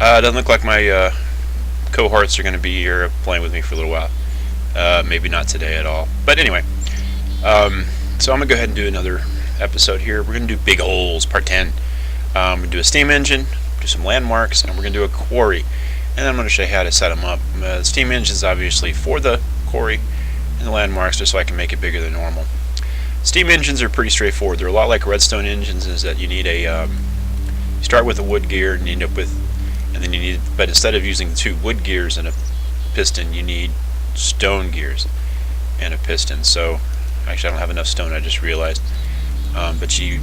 It doesn't look like my cohorts are going to be here playing with me for a little while. Maybe not today at all. But anyway, so I'm going to go ahead and do another episode here. We're going to do big holes, part 10. We're going to do a steam engine, do some landmarks, and we're going to do a quarry. And then I'm going to show you how to set them up. The steam engine is obviously for the quarry, and the landmarks just so I can make it bigger than normal. Steam engines are pretty straightforward. They're a lot like redstone engines, is that you need a you start with a wood gear and you end up with, and then you need, but instead of using 2 wood gears and a piston, you need stone gears and a piston. So actually I don't have enough stone, I just realized. But you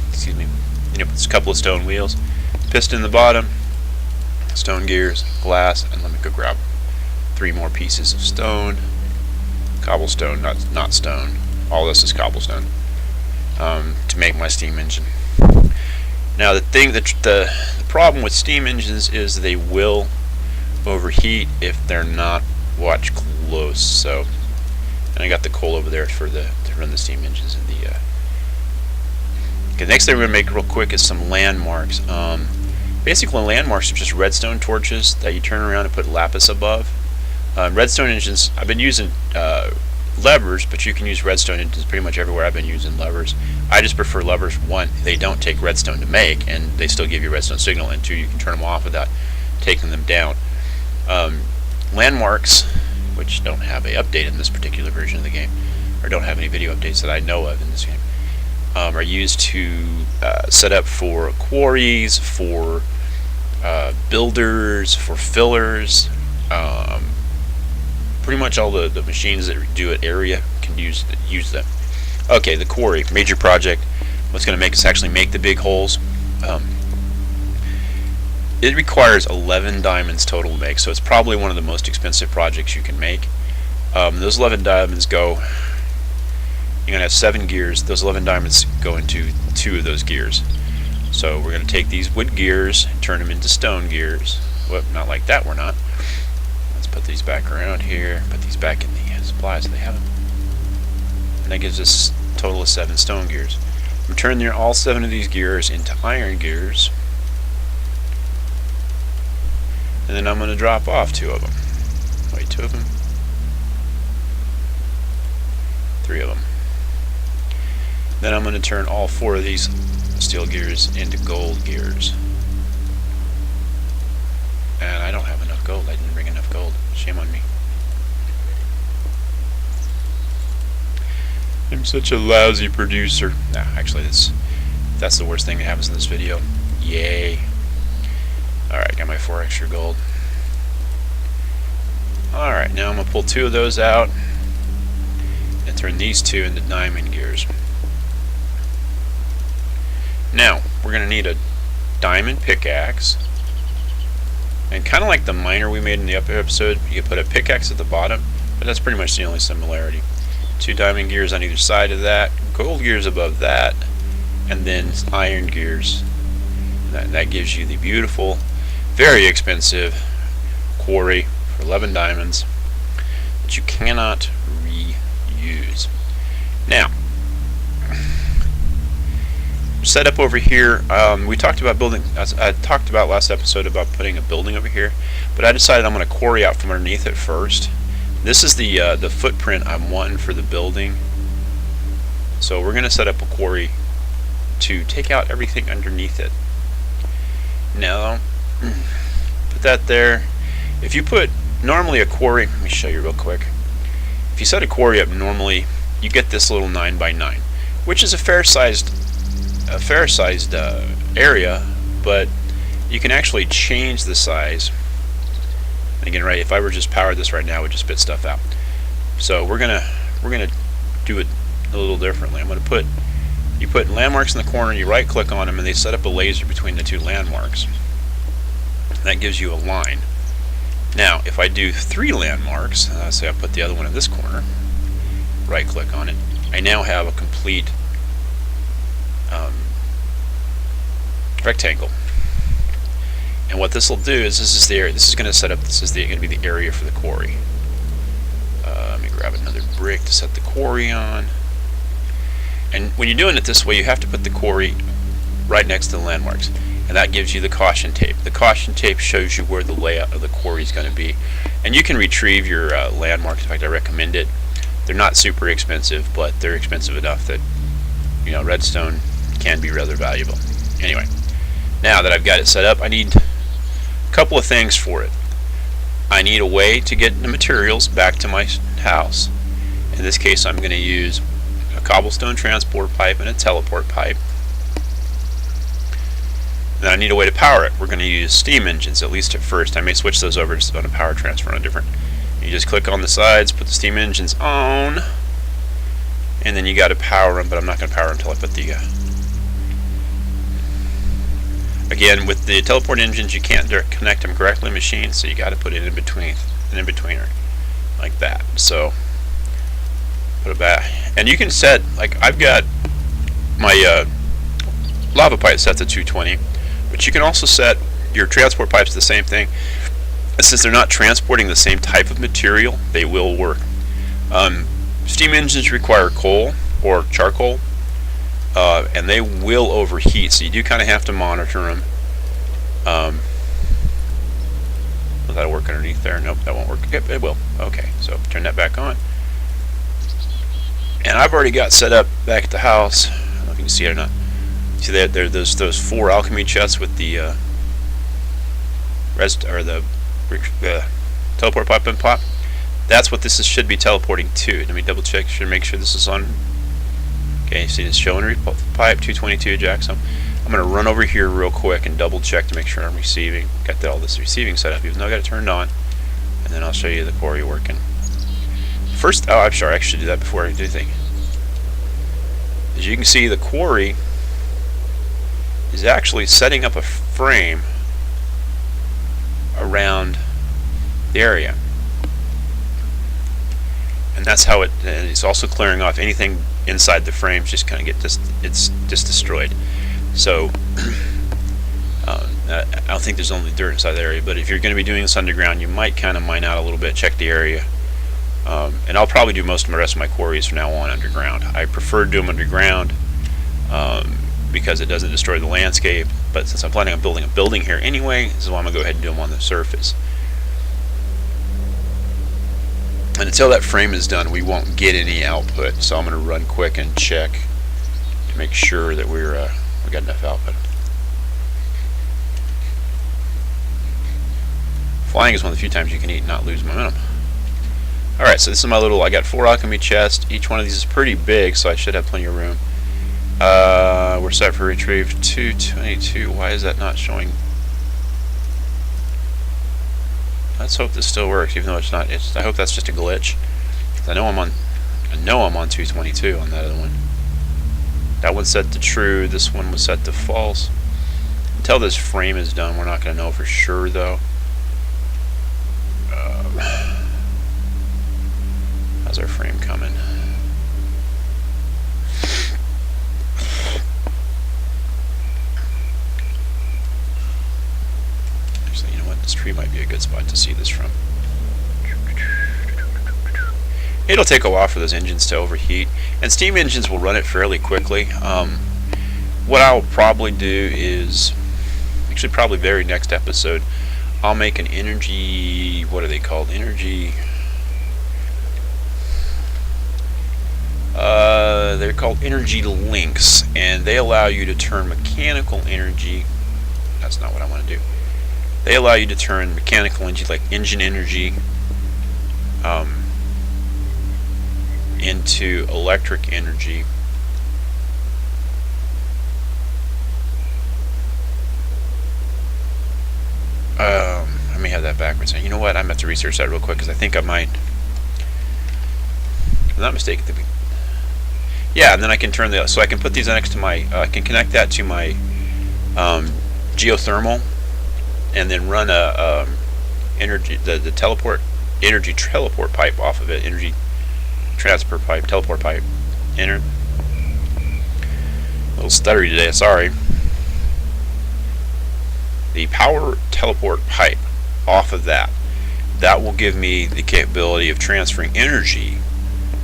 excuse me, you know, it's a couple of stone wheels, piston in the bottom, stone gears, glass, and let me go grab 3 more pieces of stone. Cobblestone, not stone. All this is cobblestone to make my steam engine. Now the problem with steam engines is they will overheat if they're not watched close. So, and I got the coal over there to run the steam engines in the. Okay, next thing we're gonna make real quick is some landmarks. Basically, landmarks are just redstone torches that you turn around and put lapis above. Redstone engines, I've been using levers, but you can use redstone engines pretty much everywhere. I've been using levers. I just prefer levers. 1, they don't take redstone to make, and they still give you redstone signal, and 2, you can turn them off without taking them down. Landmarks, which don't have a update in this particular version of the game, or don't have any video updates that I know of in this game, are used to set up for quarries, for builders, for fillers. Pretty much all the machines that do an area can use them. Okay, the quarry, major project. What's going to make us actually make the big holes? It requires 11 diamonds total to make, so it's probably one of the most expensive projects you can make. Those 11 diamonds go, you're going to have 7 gears. Those 11 diamonds go into 2 of those gears. So we're going to take these wood gears and turn them into stone gears. Whoop, not like that, we're not. Let's put these back around here, put these back in the supply so they have them. And that gives us a total of 7 stone gears. I'm turning all 7 of these gears into iron gears. And then I'm going to drop off 2 of them. Wait, 2 of them? 3 of them. Then I'm going to turn all 4 of these steel gears into gold gears. And I don't have enough gold. I didn't bring enough gold. Shame on me. I'm such a lousy producer. Nah, actually that's the worst thing that happens in this video. Yay. Alright, got my 4 extra gold. Alright, now I'm going to pull 2 of those out and turn these 2 into diamond gears. Now, we're going to need a diamond pickaxe. And kind of like the miner we made in the upper episode, you can put a pickaxe at the bottom, but that's pretty much the only similarity. 2 diamond gears on either side of that, gold gears above that, and then iron gears. That gives you the beautiful, very expensive quarry for 11 diamonds that you cannot reuse. Now, set up over here. We talked about building. I talked about last episode about putting a building over here, but I decided I'm going to quarry out from underneath it first. This is the footprint I'm wanting for the building. So we're going to set up a quarry to take out everything underneath it. Now, put that there. If you put normally a quarry, let me show you real quick. If you set a quarry up normally, you get this little 9x9, which is a fair-sized area, but you can actually change the size. And again, right, if I were just powered this right now, it would just spit stuff out. So we're gonna do it a little differently. You put landmarks in the corner, you right click on them, and they set up a laser between the 2 landmarks. That gives you a line. Now, if I do 3 landmarks, say I put the other one in this corner, right click on it, I now have a complete rectangle. And what this will do is this is the area. This is going to set up. This is going to be the area for the quarry. Let me grab another brick to set the quarry on. And when you're doing it this way, you have to put the quarry right next to the landmarks. and that gives you the caution tape. The caution tape shows you where the layout of the quarry is going to be, and you can retrieve your landmarks. In fact, I recommend it. They're not super expensive, but they're expensive enough that, you know, redstone can be rather valuable. Anyway, now that I've got it set up, I need a couple of things for it. I need a way to get the materials back to my house. In this case, I'm going to use a cobblestone transport pipe and a teleport pipe. Then I need a way to power it. We're going to use steam engines, at least at first. I may switch those over on a power transfer on a different. You just click on the sides, put the steam engines on, and then you got to power them, but I'm not going to power them until I put the again, with the teleport engines, you can't connect them directly to machines, so you got to put it in between, an in-betweener, like that. So put it back, and you can set, like I've got my lava pipe set to 220, but you can also set your transport pipes to the same thing. And since they're not transporting the same type of material, they will work. Steam engines require coal or charcoal, and they will overheat, so you do kind of have to monitor them. Will that work underneath there? Nope, that won't work. Yep, it will. Okay, so turn that back on. And I've already got set up back at the house. I don't know if you can see it or not. See that there, those 4 alchemy chests with the teleport pipe and pop. That's what this should be teleporting to. Let me double check, make sure this is on. Okay, see it's showing pipe 222 jackson. I'm going to run over here real quick and double check to make sure I'm receiving. Got all this receiving set up, even though I got it turned on. And then I'll show you the quarry working. First, I'm sorry, I should do that before I do anything. As you can see, the quarry is actually setting up a frame around the area. And that's how it's also clearing off anything inside the frames, just kind of it's just destroyed. So I don't think there's only dirt inside the area, but if you're going to be doing this underground, you might kind of mine out a little bit, check the area. And I'll probably do most of the rest of my quarries from now on underground. I prefer to do them underground because it doesn't destroy the landscape, but since I'm planning on building a building here anyway, this is why I'm going to go ahead and do them on the surface. And until that frame is done, we won't get any output, so I'm going to run quick and check to make sure that we got enough output. Flying is one of the few times you can eat and not lose momentum. Alright, so this is my little, I got 4 alchemy chests. Each one of these is pretty big, so I should have plenty of room. We're set for retrieve 222. Why is that not showing? Let's hope this still works, even though it's not. I hope that's just a glitch. I know I'm on 222 on that other one. That one's set to true. This one was set to false. Until this frame is done, we're not going to know for sure, though. How's our frame coming? Actually, you know what? This tree might be a good spot to see this from. It'll take a while for those engines to overheat, and steam engines will run it fairly quickly. What I'll probably do is, actually probably very next episode, I'll make an energy, what are they called? Energy, they're called energy links, and they allow you to turn mechanical energy, that's not what I want to do, they allow you to turn mechanical energy, like engine energy, into electric energy. I may have that backwards. You know what? I'm going to have to research that real quick because I think I might. If I'm not mistaken. Yeah, and then I can turn so I can put these next to my. I can connect that to my geothermal, and then run a energy the teleport pipe off of it. Energy transfer pipe, teleport pipe. A little stuttery today. Sorry. The power teleport pipe off of that will give me the capability of transferring energy,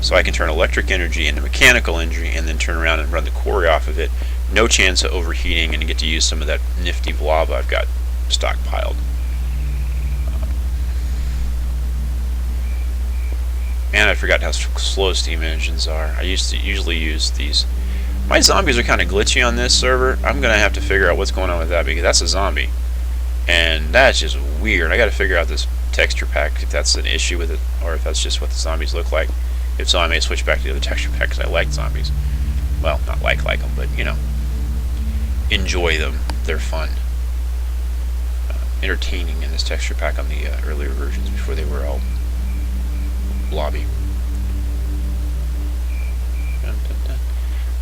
so I can turn electric energy into mechanical energy and then turn around and run the quarry off of it, no chance of overheating and get to use some of that nifty lava I've got stockpiled. And I forgot how slow steam engines are. I used to usually use these. My zombies are kind of glitchy on this server. I'm going to have to figure out what's going on with that, because that's a zombie. And that's just weird. I got to figure out this texture pack, if that's an issue with it, or if that's just what the zombies look like. If so, I may switch back to the other texture pack, because I like zombies. Well, not like them, but, you know, enjoy them. They're fun. Entertaining in this texture pack on the earlier versions before they were all blobby. Dun, dun, dun.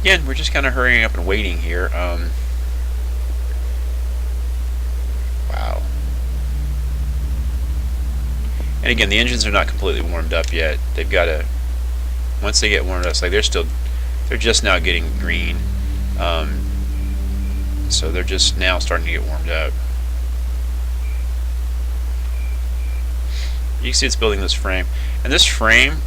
Again, we're just kind of hurrying up and waiting here. Wow. And again, the engines are not completely warmed up yet. They've got to, once they get warmed up, it's like they're just now getting green. So they're just now starting to get warmed up. You can see it's building this frame. And this frame,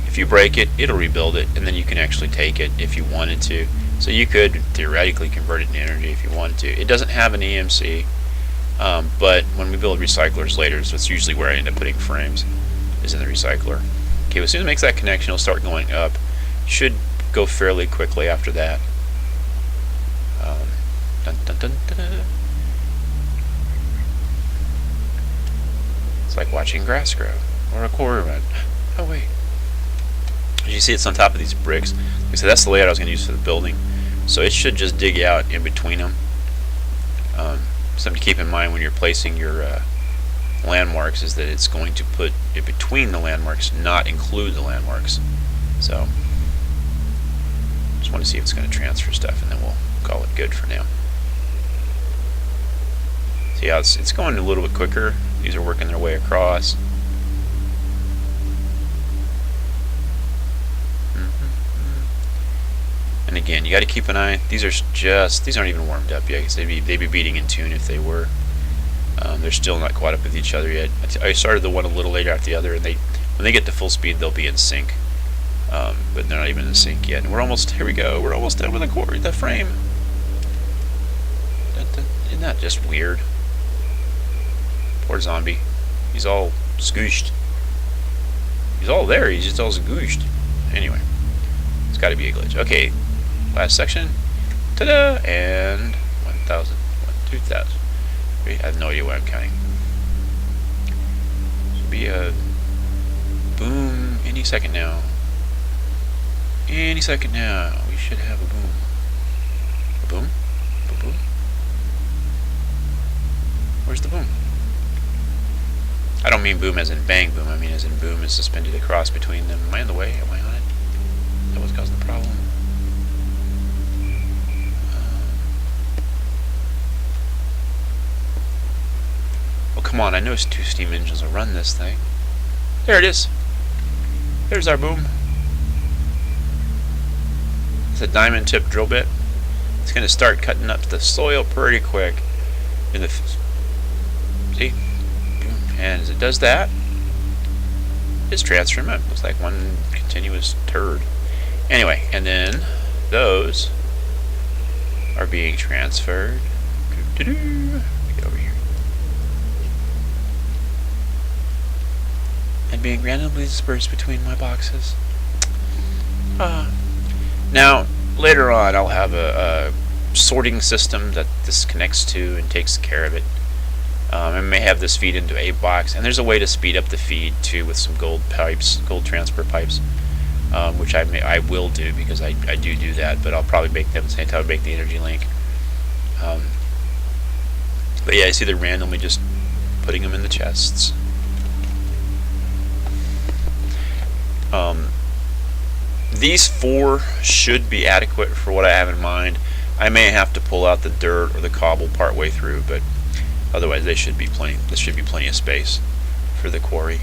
if you break it, it'll rebuild it, and then you can actually take it if you wanted to. So you could theoretically convert it into energy if you wanted to. It doesn't have an EMC, but when we build recyclers later, so it's usually where I end up putting frames, is in the recycler. Okay, well, as soon as it makes that connection, it'll start going up. Should go fairly quickly after that. Dun, dun, dun, dun, dun. It's like watching grass grow, or a quarry run. Oh wait. As you see, it's on top of these bricks. Like I said, that's the layout I was going to use for the building. So it should just dig out in between them. Something to keep in mind when you're placing your landmarks is that it's going to put it between the landmarks, not include the landmarks. So just want to see if it's going to transfer stuff, and then we'll call it good for now. See how it's going a little bit quicker. These are working their way across. And again, you got to keep an eye. These aren't even warmed up yet, because they'd be beating in tune if they were. They're still not quite up with each other yet. I started the one a little later after the other, and when they get to full speed, they'll be in sync. But they're not even in sync yet. And we're almost, here we go. We're almost done with the frame. Isn't that just weird? Poor zombie. He's all scooshed. He's all there. He's just all scooshed. Anyway, it's got to be a glitch. Okay. Last section, ta-da, and 1,000, 2,000. I have no idea what I'm counting. Should be a boom any second now. Any second now, we should have a boom. A boom? A boom? Where's the boom? I don't mean boom as in bang boom. I mean as in boom is suspended across between them. Am I in the way? Am I on it? That was causing the problem. Come on, I know 2 steam engines will run this thing. There it is. There's our boom. It's a diamond tip drill bit. It's going to start cutting up the soil pretty quick. See? Boom. And as it does that, it's transferring it. Looks like one continuous turd. Anyway, and then those are being transferred. Get over here. And being randomly dispersed between my boxes. Now, later on, I'll have a sorting system that this connects to and takes care of it. I may have this feed into a box, and there's a way to speed up the feed too with some gold transfer pipes, which I will do, because I do that, but I'll probably make them at the same time I make the energy link. But yeah, I see they're randomly just putting them in the chests. These 4 should be adequate for what I have in mind. I may have to pull out the dirt or the cobble part way through, but otherwise they should be plenty. This should be plenty of space for the quarry.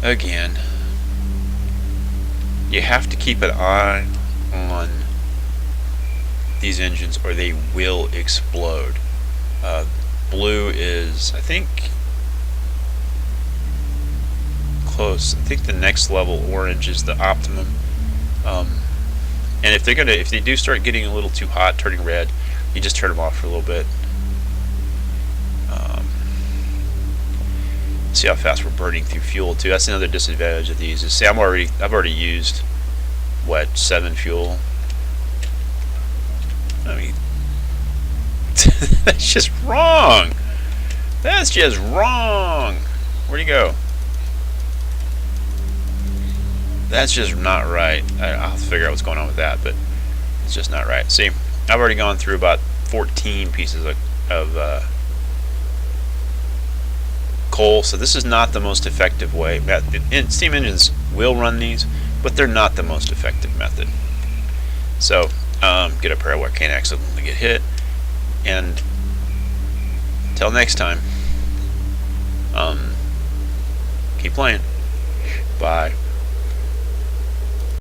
Again, you have to keep an eye on these engines, or they will explode. Blue is, I think, close. I think the next level, orange, is the optimum. And if they do start getting a little too hot, turning red, you just turn them off for a little bit. See how fast we're burning through fuel too. That's another disadvantage of these. Is see, I've already used what 7 fuel. I mean, that's just wrong. That's just wrong. Where'd he go? That's just not right. I'll have to figure out what's going on with that, but it's just not right. See, I've already gone through about 14 pieces of coal, so this is not the most effective way. And steam engines will run these, but they're not the most effective method. So get up here where I can't accidentally get hit. And until next time, keep playing. Bye.